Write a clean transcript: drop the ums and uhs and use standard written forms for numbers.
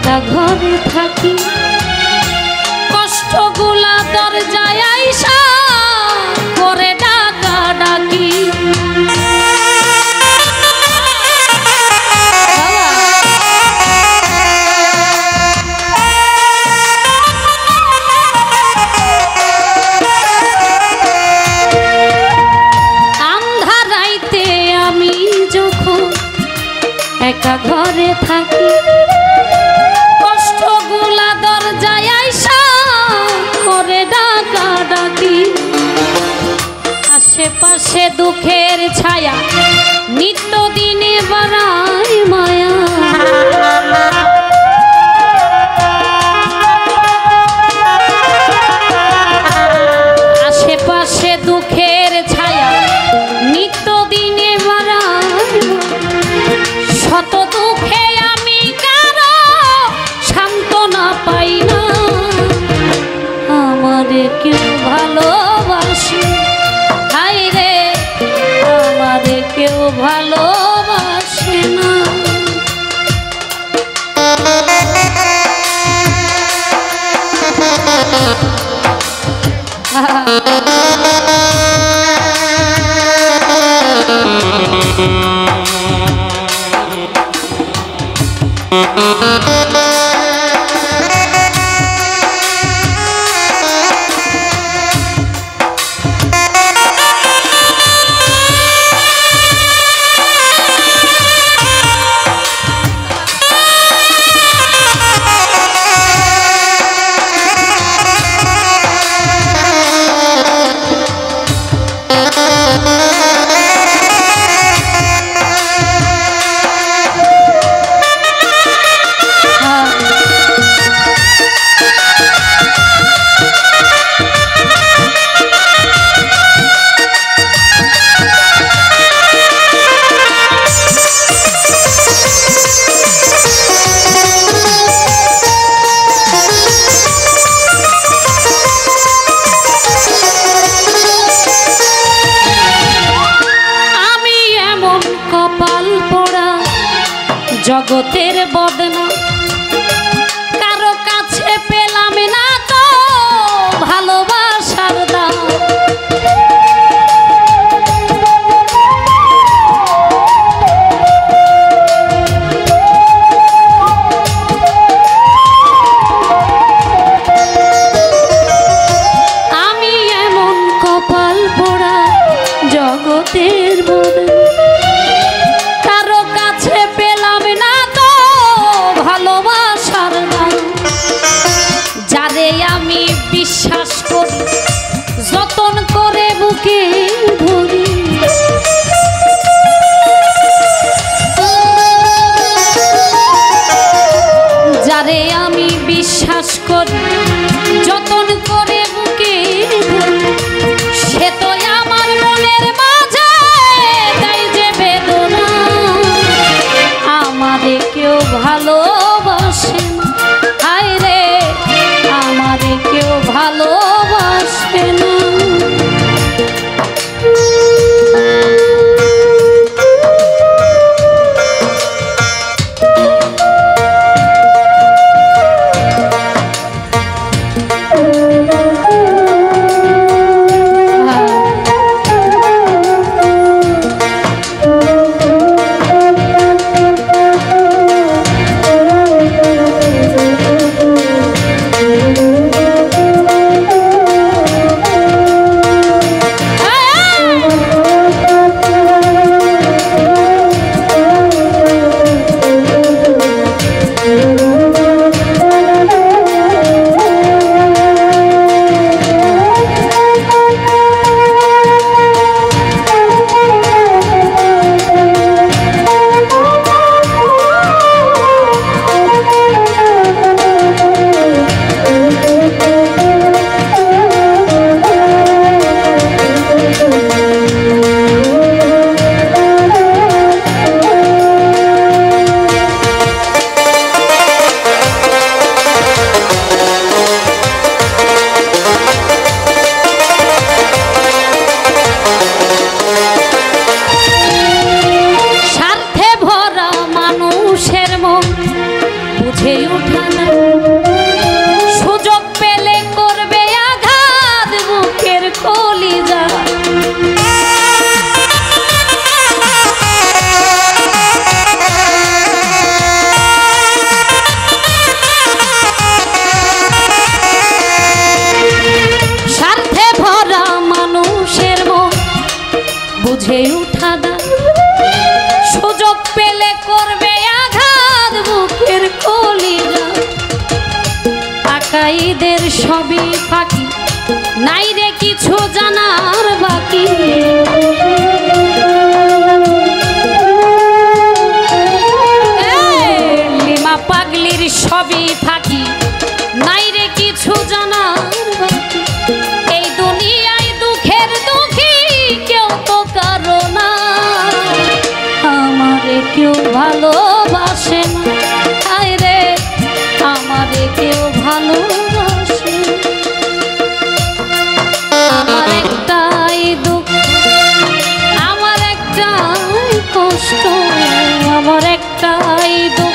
একা ঘরে থাকি কষ্টগুলা দরজায় আইসা করে ডাকা ডাকি আন্ধারাইতে আমি যখন একা ঘরে থাকি কষ্টগুলা দরজায় আইসা করে ডাকা ডাকি আশেপাশে দুঃখের ছায়া নিত্যদিনে বাড়ায় মায়া আশেপাশে দুঃখের ছায়া নিত্যদিনে বাড়ায় শত দুঃখে আমি কারো সান্ত্বনা পাই না আমারে কেউ ভালোবাসে হায় রে আমারে কেউ ভালোবাসে না জগতের বদনা কারো কাছে পেলাম না তো ভালোবাসার দাম আমি এমন কপাল পোড়া জগতের বদনা আমি বিশ্বাস করি যতন করে বুকে ধরি যারে আমি বিশ্বাস করি যতন করে বুকে ধরি সে তো আমার মনের মাঝে দেয় যে বেদনা আমারে কেউ ভালোবাসে না হায় রে আমারে কেউ ভালোবাসে না নাই রে কিছু জানার বাকি, লিমা পাগলির সবই ফাঁকি, নাই রে কিছু জানার বাকি। এই দুনিয়ায় দুঃখের দুঃখী কেউ তো কারো না, আমারে কেউ ভালোবাসে না, হায় রে আমারে কেউ ভালোবাসে। আমার একটাই দুঃখ, আমার একটাই কষ্ট, আমার একটাই দুঃখ,